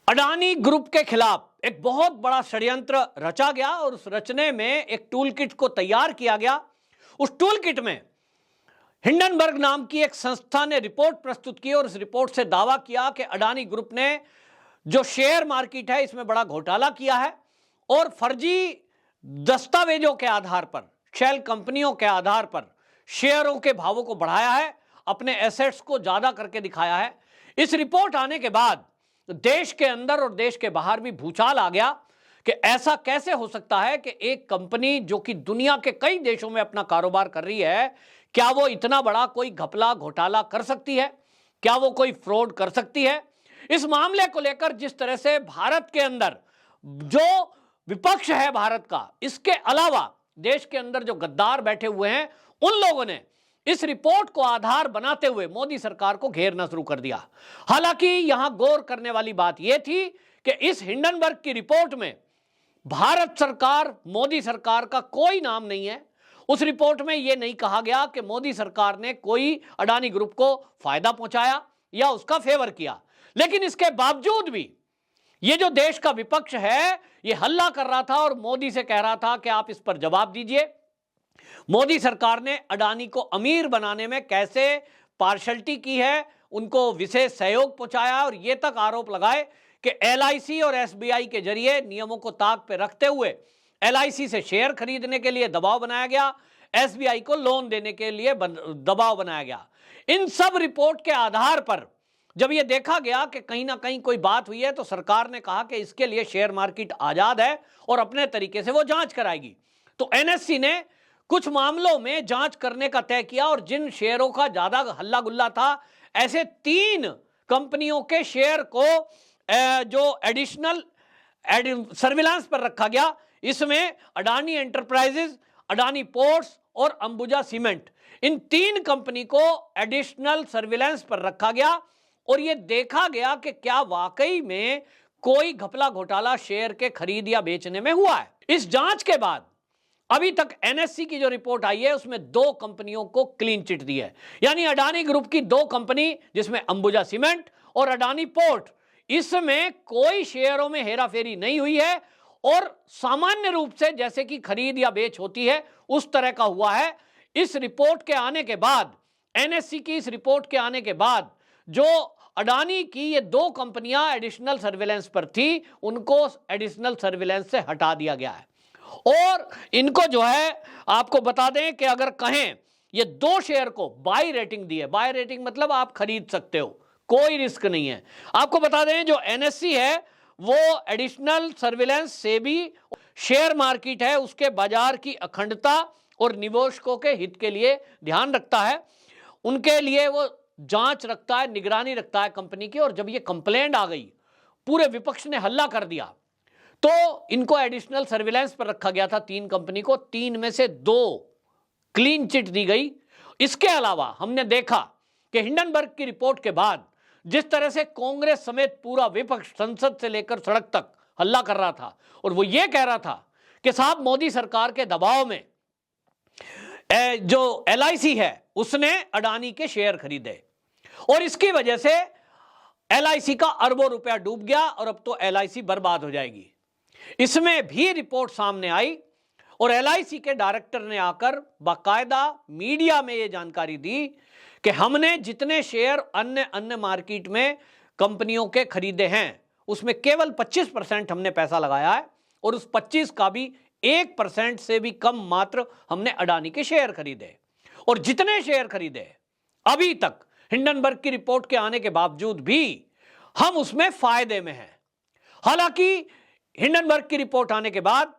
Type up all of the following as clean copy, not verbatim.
Adani group के खिलाफ एक बहुत बड़ा षड्यंत्र रचा गया और उस रचने में एक टूल किट को तैयार किया गया। उस टूल किट में हिंडनबर्ग नाम की एक संस्था ने रिपोर्ट प्रस्तुत की और इस रिपोर्ट से दावा किया कि अडानी ग्रुप ने जो शेयर मार्केट है इसमें बड़ा घोटाला किया है और फर्जी दस्तावेजों के आधार पर, शेल कंपनियों के आधार पर शेयरों के भावों को बढ़ाया है, अपने एसेट्स को ज्यादा करके दिखाया है। इस रिपोर्ट आने के बाद देश के अंदर और देश के बाहर भी भूचाल आ गया कि ऐसा कैसे हो सकता है कि एक कंपनी जो कि दुनिया के कई देशों में अपना कारोबार कर रही है, क्या वो इतना बड़ा कोई घपला घोटाला कर सकती है? क्या वो कोई फ्रॉड कर सकती है? इस मामले को लेकर जिस तरह से भारत के अंदर जो विपक्ष है भारत का, इसके अलावा देश के अंदर जो गद्दार बैठे हुए हैं, उन लोगों ने इस रिपोर्ट को आधार बनाते हुए मोदी सरकार को घेरना शुरू कर दिया। हालांकि यहां गौर करने वाली बात यह थी कि इस हिंडनबर्ग की रिपोर्ट में भारत सरकार, मोदी सरकार का कोई नाम नहीं है। उस रिपोर्ट में यह नहीं कहा गया कि मोदी सरकार ने कोई अडानी ग्रुप को फायदा पहुंचाया या उसका फेवर किया। लेकिन इसके बावजूद भी ये जो देश का विपक्ष है ये हल्ला कर रहा था और मोदी से कह रहा था कि आप इस पर जवाब दीजिए। मोदी सरकार ने अडानी को अमीर बनाने में कैसे पार्शलिटी की है, उनको विशेष सहयोग पहुंचाया और यह तक आरोप लगाए कि एलआईसी और एसबीआई के जरिए नियमों को ताक पे रखते हुए एलआईसी से शेयर खरीदने के लिए दबाव बनाया गया, एसबीआई को लोन देने के लिए दबाव बनाया गया। इन सब रिपोर्ट के आधार पर जब यह देखा गया कि कहीं ना कहीं कोई बात हुई है तो सरकार ने कहा कि इसके लिए शेयर मार्केट आजाद है और अपने तरीके से वो जांच कराएगी। तो एनएससी ने कुछ मामलों में जांच करने का तय किया और जिन शेयरों का ज्यादा हल्ला गुल्ला था, ऐसे 3 कंपनियों के शेयर को जो एडिशनल सर्विलांस पर रखा गया। इसमें अडानी एंटरप्राइजेज, अडानी पोर्ट्स और अंबुजा सीमेंट, इन 3 कंपनी को एडिशनल सर्विलांस पर रखा गया और यह देखा गया कि क्या वाकई में कोई घपला घोटाला शेयर के खरीद या बेचने में हुआ है। इस जांच के बाद अभी तक एनएससी की जो रिपोर्ट आई है उसमें 2 कंपनियों को क्लीन चिट दी है, यानी अडानी ग्रुप की 2 कंपनी जिसमें अंबुजा सीमेंट और अडानी पोर्ट, इसमें कोई शेयरों में हेराफेरी नहीं हुई है और सामान्य रूप से जैसे कि खरीद या बेच होती है उस तरह का हुआ है। इस रिपोर्ट के आने के बाद, एनएससी की इस रिपोर्ट के आने के बाद जो अडानी की ये 2 कंपनियां एडिशनल सर्विलांस पर थी, उनको एडिशनल सर्विलांस से हटा दिया गया है और इनको जो है आपको बता दें कि अगर कहें ये 2 शेयर को बाई रेटिंग दी है। बाई रेटिंग मतलब आप खरीद सकते हो, कोई रिस्क नहीं है। आपको बता दें जो एनएससी है वो एडिशनल सर्विलांस से भी शेयर मार्केट है उसके बाजार की अखंडता और निवेशकों के हित के लिए ध्यान रखता है, उनके लिए वो जांच रखता है, निगरानी रखता है कंपनी की। और जब ये कंप्लेंट आ गई, पूरे विपक्ष ने हल्ला कर दिया, तो इनको एडिशनल सर्विलांस पर रखा गया था 3 कंपनी को, 3 में से 2 क्लीन चिट दी गई। इसके अलावा हमने देखा कि हिंडनबर्ग की रिपोर्ट के बाद जिस तरह से कांग्रेस समेत पूरा विपक्ष संसद से लेकर सड़क तक हल्ला कर रहा था और वो ये कह रहा था कि साहब मोदी सरकार के दबाव में जो एलआईसी है उसने अडानी के शेयर खरीदे और इसकी वजह से एलआईसी का अरबों रुपया डूब गया और अब तो एलआईसी बर्बाद हो जाएगी। इसमें भी रिपोर्ट सामने आई और एलआईसी के डायरेक्टर ने आकर बाकायदा मीडिया में यह जानकारी दी कि हमने जितने शेयर अन्य मार्केट में कंपनियों के खरीदे हैं उसमें केवल 25% हमने पैसा लगाया है और उस 25 का भी 1% से भी कम मात्र हमने अडानी के शेयर खरीदे। और जितने शेयर खरीदे अभी तक हिंडनबर्ग की रिपोर्ट के आने के बावजूद भी हम उसमें फायदे में हैं। हालांकि हिंडनबर्ग की रिपोर्ट आने के बाद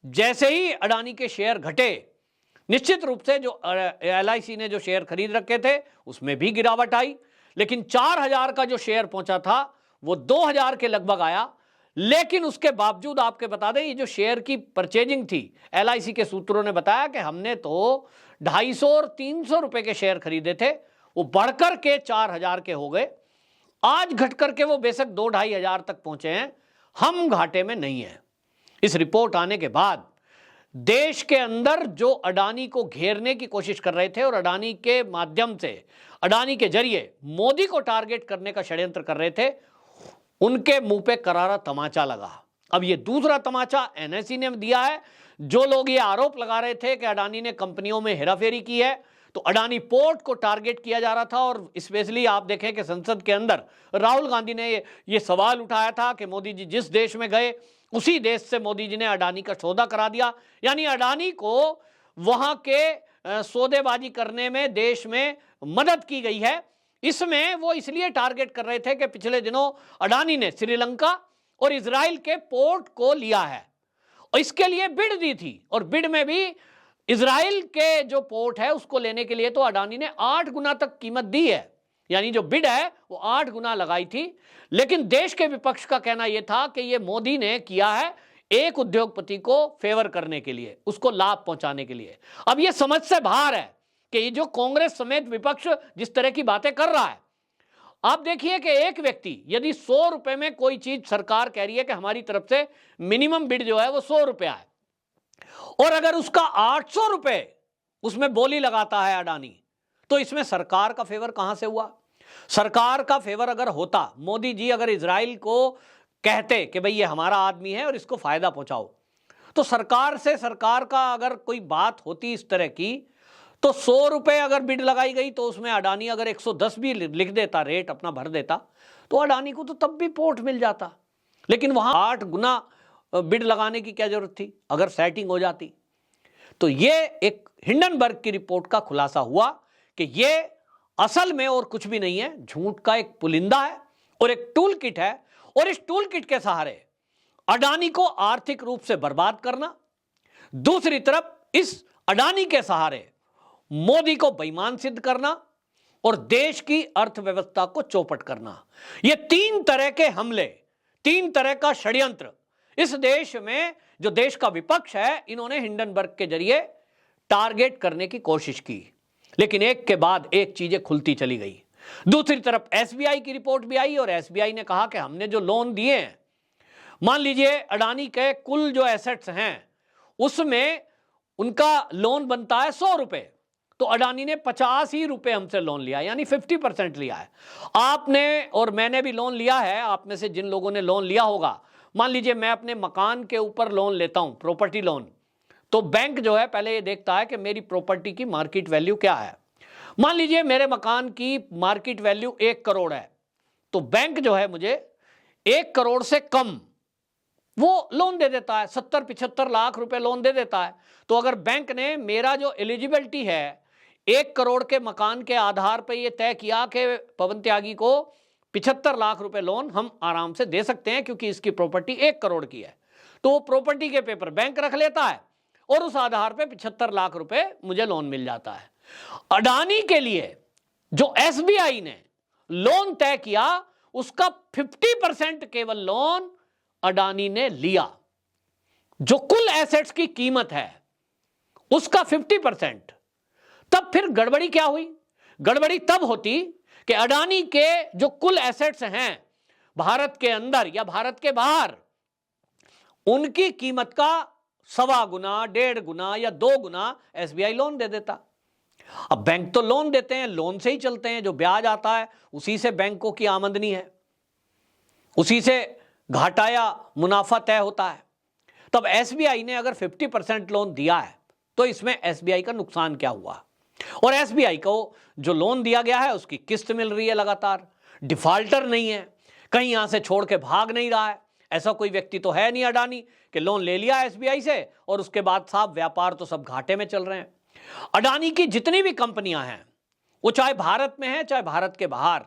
जैसे ही अडानी के शेयर घटे, निश्चित रूप से जो एलआईसी ने जो शेयर खरीद रखे थे उसमें भी गिरावट आई, लेकिन 4000 का जो शेयर पहुंचा था वो 2000 के लगभग आया। लेकिन उसके बावजूद आपके बता दें ये जो शेयर की परचेजिंग थी, एलआईसी के सूत्रों ने बताया कि हमने तो 250 और 300 रुपए के शेयर खरीदे थे, वो बढ़कर के 4000 के हो गए। आज घट करके वो बेशक 2-2.5 हजार तक पहुंचे हैं, हम घाटे में नहीं है। इस रिपोर्ट आने के बाद देश के अंदर जो अडानी को घेरने की कोशिश कर रहे थे और अडानी के माध्यम से, अडानी के जरिए मोदी को टारगेट करने का षड्यंत्र कर रहे थे, उनके मुंह पे करारा तमाचा लगा। अब ये दूसरा तमाचा एनएसई ने दिया है। जो लोग ये आरोप लगा रहे थे कि अडानी ने कंपनियों में हेराफेरी की है, तो अडानी पोर्ट को टारगेट किया जा रहा था। और स्पेशली आप देखें कि संसद के अंदर राहुल गांधी ने ये सवाल उठाया था कि मोदी जी जिस देश में गए उसी देश से मोदी जी ने अडानी का सौदा करा दिया, यानी अडानी को वहां के सौदेबाजी करने में देश में मदद की गई है। इसमें वो इसलिए टारगेट कर रहे थे कि पिछले दिनों अडानी ने श्रीलंका और इजराइल के पोर्ट को लिया है और इसके लिए बिड दी थी, और बिड में भी इजराइल के जो पोर्ट है उसको लेने के लिए तो अडानी ने 8 गुना तक कीमत दी है, यानी जो बिड है वो 8 गुना लगाई थी। लेकिन देश के विपक्ष का कहना यह था कि ये मोदी ने किया है एक उद्योगपति को फेवर करने के लिए, उसको लाभ पहुंचाने के लिए। अब ये समझ से बाहर है कि ये जो कांग्रेस समेत विपक्ष जिस तरह की बातें कर रहा है। आप देखिए कि एक व्यक्ति यदि 100 रुपए में कोई चीज सरकार कह रही है कि हमारी तरफ से मिनिमम बिड जो है वो 100 रुपया है, और अगर उसका 800 रुपए उसमें बोली लगाता है अडानी, तो इसमें सरकार का फेवर कहां से हुआ? सरकार का फेवर अगर होता, मोदी जी अगर इजराइल को कहते कि भाई ये हमारा आदमी है और इसको फायदा पहुंचाओ, तो सरकार का अगर कोई बात होती इस तरह की, तो 100 रुपए अगर बिड लगाई गई तो उसमें अडानी अगर 110 भी लिख देता, रेट अपना भर देता, तो अडानी को तो तब भी पोर्ट मिल जाता। लेकिन वहां 8 गुना बिड लगाने की क्या जरूरत थी अगर सेटिंग हो जाती? तो ये एक हिंडनबर्ग की रिपोर्ट का खुलासा हुआ कि ये असल में और कुछ भी नहीं है, झूठ का एक पुलिंदा है और एक टूल किट है। और इस टूल किट के सहारे अडानी को आर्थिक रूप से बर्बाद करना, दूसरी तरफ इस अडानी के सहारे मोदी को बेईमान सिद्ध करना और देश की अर्थव्यवस्था को चौपट करना, ये 3 तरह के हमले, 3 तरह का षड्यंत्र इस देश में जो देश का विपक्ष है इन्होंने हिंडनबर्ग के जरिए टारगेट करने की कोशिश की। लेकिन एक के बाद एक चीजें खुलती चली गई। दूसरी तरफ एसबीआई की रिपोर्ट भी आई और एसबीआई ने कहा कि हमने जो लोन दिए हैं, मान लीजिए अडानी के कुल जो एसेट्स हैं उसमें उनका लोन बनता है 100 रुपए, तो अडानी ने 50 ही रुपए हमसे लोन लिया, यानी 50% लिया है। आपने और मैंने भी लोन लिया है, आप में से जिन लोगों ने लोन लिया होगा, मान लीजिए मैं अपने मकान के ऊपर लोन लेता हूं, प्रॉपर्टी लोन, तो बैंक जो है पहले ये देखता है कि मेरी प्रॉपर्टी की मार्केट वैल्यू क्या है। मान लीजिए मेरे मकान की मार्केट वैल्यू 1 करोड़ है, तो बैंक जो है मुझे 1 करोड़ से कम वो लोन दे देता है, 70-75 लाख रुपए लोन दे देता है। तो अगर बैंक ने मेरा जो एलिजिबिलिटी है 1 करोड़ के मकान के आधार पर यह तय किया कि पवन त्यागी को 75 लाख रुपए लोन हम आराम से दे सकते हैं क्योंकि इसकी प्रॉपर्टी 1 करोड़ की है, तो वो प्रॉपर्टी के पेपर बैंक रख लेता है और उस आधार पे 75 लाख रुपए मुझे लोन मिल जाता है। अडानी के लिए जो एसबीआई ने लोन तय किया उसका 50% केवल लोन अडानी ने लिया। जो कुल एसेट्स की कीमत है उसका 50%। तब फिर गड़बड़ी क्या हुई? गड़बड़ी तब होती कि अडानी के जो कुल एसेट्स हैं भारत के अंदर या भारत के बाहर, उनकी कीमत का 1.25 गुना, 1.5 गुना या 2 गुना एसबीआई लोन दे देता। अब बैंक तो लोन देते हैं, लोन से ही चलते हैं, जो ब्याज आता है उसी से बैंकों की आमदनी है, उसी से घाटा या मुनाफा तय होता है। तब एसबीआई ने अगर 50% लोन दिया है तो इसमें एसबीआई का नुकसान क्या हुआ? और एसबीआई को जो लोन दिया गया है उसकी किस्त मिल रही है लगातार, डिफॉल्टर नहीं है, कहीं यहां से छोड़ के भाग नहीं रहा है। ऐसा कोई व्यक्ति तो है नहीं अडानी कि लोन ले लिया एसबीआई से और उसके बाद साहब व्यापार तो सब घाटे में चल रहे हैं। अडानी की जितनी भी कंपनियां हैं वो चाहे भारत में है चाहे भारत के बाहर,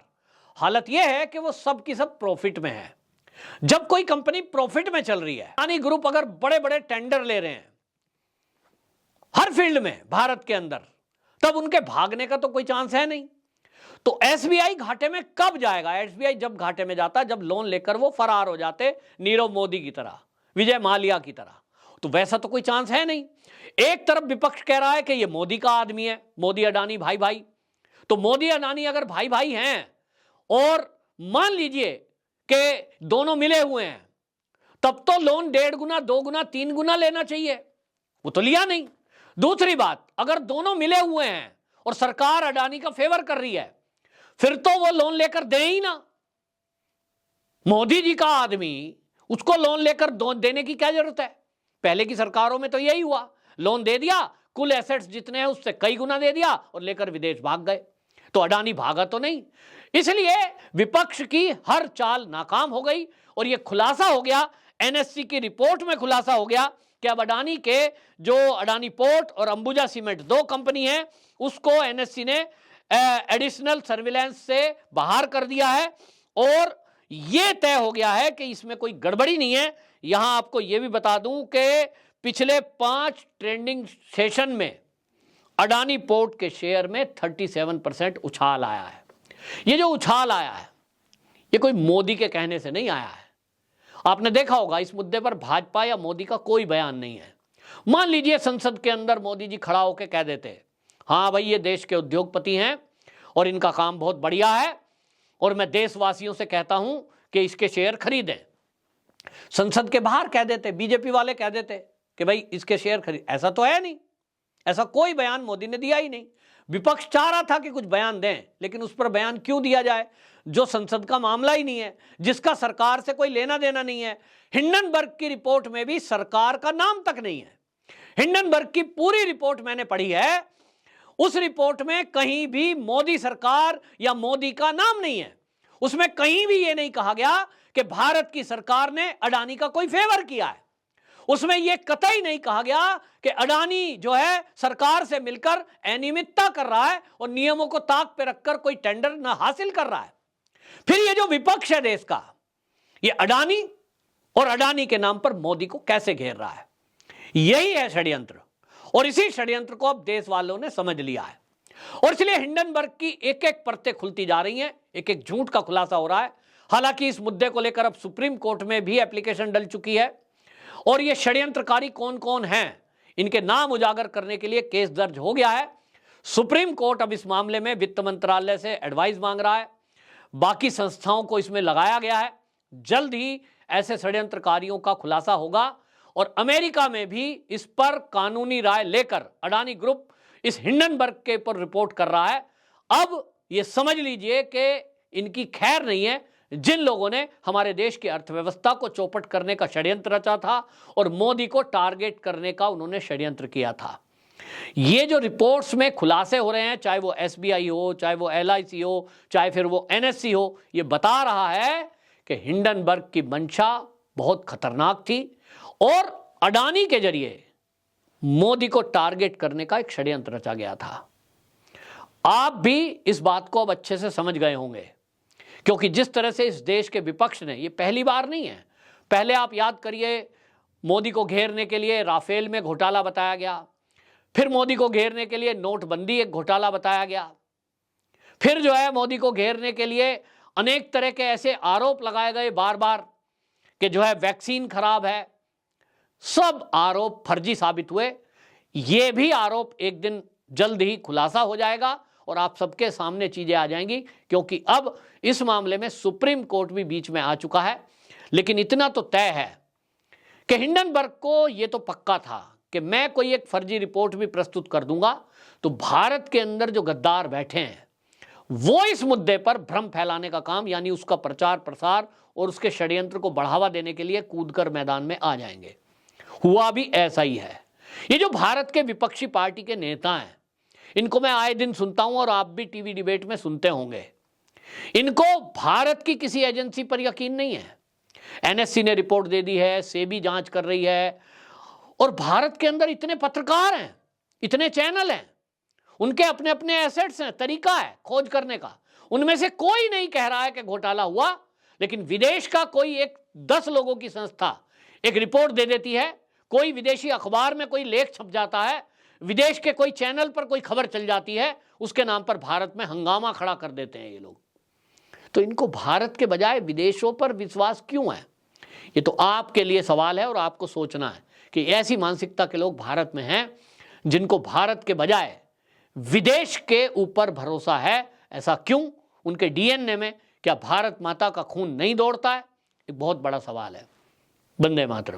हालत यह है कि वो सब की सब प्रॉफिट में है। जब कोई कंपनी प्रॉफिट में चल रही है, अडानी ग्रुप अगर बड़े बड़े टेंडर ले रहे हैं हर फील्ड में भारत के अंदर, तब उनके भागने का तो कोई चांस है नहीं। तो एसबीआई घाटे में कब जाएगा? एसबीआई जब घाटे में जाता, जब लोन लेकर वो फरार हो जाते नीरव मोदी की तरह, विजय माल्या की तरह। तो वैसा तो कोई चांस है नहीं। एक तरफ विपक्ष कह रहा है कि ये मोदी का आदमी है, मोदी अडानी भाई भाई, तो मोदी अडानी अगर भाई भाई हैं और मान लीजिए कि दोनों मिले हुए हैं, तब तो लोन 1.5 गुना, 2 गुना, 3 गुना लेना चाहिए, वो तो लिया नहीं। दूसरी बात, अगर दोनों मिले हुए हैं और सरकार अडानी का फेवर कर रही है, फिर तो वो लोन लेकर दे ही ना। मोदी जी का आदमी, उसको लोन लेकर देने की क्या जरूरत है? पहले की सरकारों में तो यही हुआ, लोन दे दिया, कुल एसेट्स जितने हैं उससे कई गुना दे दिया और लेकर विदेश भाग गए। तो अडानी भागा तो नहीं। इसलिए विपक्ष की हर चाल नाकाम हो गई और यह खुलासा हो गया, एनएससी की रिपोर्ट में खुलासा हो गया कि अब अडानी के जो अडानी पोर्ट और अंबुजा सीमेंट 2 कंपनी है, उसको एनएससी ने एडिशनल सर्विलांस से बाहर कर दिया है और यह तय हो गया है कि इसमें कोई गड़बड़ी नहीं है। यहां आपको यह भी बता दूं कि पिछले 5 ट्रेंडिंग सेशन में अडानी पोर्ट के शेयर में 37% उछाल आया है। यह जो उछाल आया है, यह कोई मोदी के कहने से नहीं आया है। आपने देखा होगा इस मुद्दे पर भाजपा या मोदी का कोई बयान नहीं है। मान लीजिए संसद के अंदर मोदी जी खड़ा होकर कह देते, हाँ भाई ये देश के उद्योगपति हैं और इनका काम बहुत बढ़िया है और मैं देशवासियों से कहता हूं कि इसके शेयर खरीदें। संसद के बाहर कह देते, बीजेपी वाले कह देते कि भाई इसके शेयर खरीद। ऐसा तो है नहीं, ऐसा कोई बयान मोदी ने दिया ही नहीं। विपक्ष चाह रहा था कि कुछ बयान दें, लेकिन उस पर बयान क्यों दिया जाए जो संसद का मामला ही नहीं है, जिसका सरकार से कोई लेना देना नहीं है। हिंडनबर्ग की रिपोर्ट में भी सरकार का नाम तक नहीं है। हिंडनबर्ग की पूरी रिपोर्ट मैंने पढ़ी है, उस रिपोर्ट में कहीं भी मोदी सरकार या मोदी का नाम नहीं है। उसमें कहीं भी यह नहीं कहा गया कि भारत की सरकार ने अडानी का कोई फेवर किया है। उसमें यह कतई नहीं कहा गया कि अडानी जो है सरकार से मिलकर अनियमितता कर रहा है और नियमों को ताक पे रखकर कोई टेंडर न हासिल कर रहा है। फिर यह जो विपक्ष है देश का, यह अडानी और अडानी के नाम पर मोदी को कैसे घेर रहा है, यही है षड्यंत्र। और इसी षड्यंत्र को अब देश वालों ने समझ लिया है और इसलिए हिंडनबर्ग की एक एक परतें खुलती जा रही हैं, एक एक झूठ का खुलासा हो रहा है। हालांकि इस मुद्दे को लेकर अब सुप्रीम कोर्ट में भी एप्लीकेशन डल चुकी है और ये षड्यंत्रकारी कौन कौन हैं, इनके नाम उजागर करने के लिए केस दर्ज हो गया है। सुप्रीम कोर्ट अब इस मामले में वित्त मंत्रालय से एडवाइस मांग रहा है, बाकी संस्थाओं को इसमें लगाया गया है। जल्द ही ऐसे षड्यंत्रकारियों का खुलासा होगा और अमेरिका में भी इस पर कानूनी राय लेकर अडानी ग्रुप इस हिंडनबर्ग के ऊपर रिपोर्ट कर रहा है। अब यह समझ लीजिए कि इनकी खैर नहीं है जिन लोगों ने हमारे देश की अर्थव्यवस्था को चौपट करने का षड्यंत्र रचा था और मोदी को टारगेट करने का उन्होंने षड्यंत्र किया था। ये जो रिपोर्ट्स में खुलासे हो रहे हैं, चाहे वो एसबीआई हो, चाहे वो एलआईसी हो, चाहे फिर वो एनएससी हो, ये बता रहा है कि हिंडनबर्ग की मंशा बहुत खतरनाक थी और अडानी के जरिए मोदी को टारगेट करने का एक षड्यंत्र रचा गया था। आप भी इस बात को अब अच्छे से समझ गए होंगे, क्योंकि जिस तरह से इस देश के विपक्ष ने, ये पहली बार नहीं है, पहले आप याद करिए मोदी को घेरने के लिए राफेल में घोटाला बताया गया, फिर मोदी को घेरने के लिए नोटबंदी एक घोटाला बताया गया, फिर जो है मोदी को घेरने के लिए अनेक तरह के ऐसे आरोप लगाए गए बार बार कि जो है वैक्सीन खराब है। सब आरोप फर्जी साबित हुए। ये भी आरोप एक दिन जल्द ही खुलासा हो जाएगा और आप सबके सामने चीजें आ जाएंगी, क्योंकि अब इस मामले में सुप्रीम कोर्ट भी बीच में आ चुका है। लेकिन इतना तो तय है कि हिंडनबर्ग को यह तो पक्का था कि मैं कोई एक फर्जी रिपोर्ट भी प्रस्तुत कर दूंगा तो भारत के अंदर जो गद्दार बैठे हैं वो इस मुद्दे पर भ्रम फैलाने का काम, यानी उसका प्रचार प्रसार और उसके षड्यंत्र को बढ़ावा देने के लिए कूदकर मैदान में आ जाएंगे। हुआ भी ऐसा ही है। ये जो भारत के विपक्षी पार्टी के नेता हैं, इनको मैं आए दिन सुनता हूं और आप भी टीवी डिबेट में सुनते होंगे। इनको भारत की किसी एजेंसी पर यकीन नहीं है। एनएससी ने रिपोर्ट दे दी है, सेबी जांच कर रही है और भारत के अंदर इतने पत्रकार हैं, इतने चैनल हैं, उनके अपने अपने एसेट्स हैं, तरीका है खोज करने का। उनमें से कोई नहीं कह रहा है कि घोटाला हुआ, लेकिन विदेश का कोई एक 10 लोगों की संस्था एक रिपोर्ट दे देती है, कोई विदेशी अखबार में कोई लेख छप जाता है, विदेश के कोई चैनल पर कोई खबर चल जाती है, उसके नाम पर भारत में हंगामा खड़ा कर देते हैं ये लोग। तो इनको भारत के बजाय विदेशों पर विश्वास क्यों है? ये तो आपके लिए सवाल है और आपको सोचना है कि ऐसी मानसिकता के लोग भारत में हैं जिनको भारत के बजाय विदेश के ऊपर भरोसा है। ऐसा क्यों? उनके डीएनए में क्या भारत माता का खून नहीं दौड़ता है? एक बहुत बड़ा सवाल है। वंदे मातरम।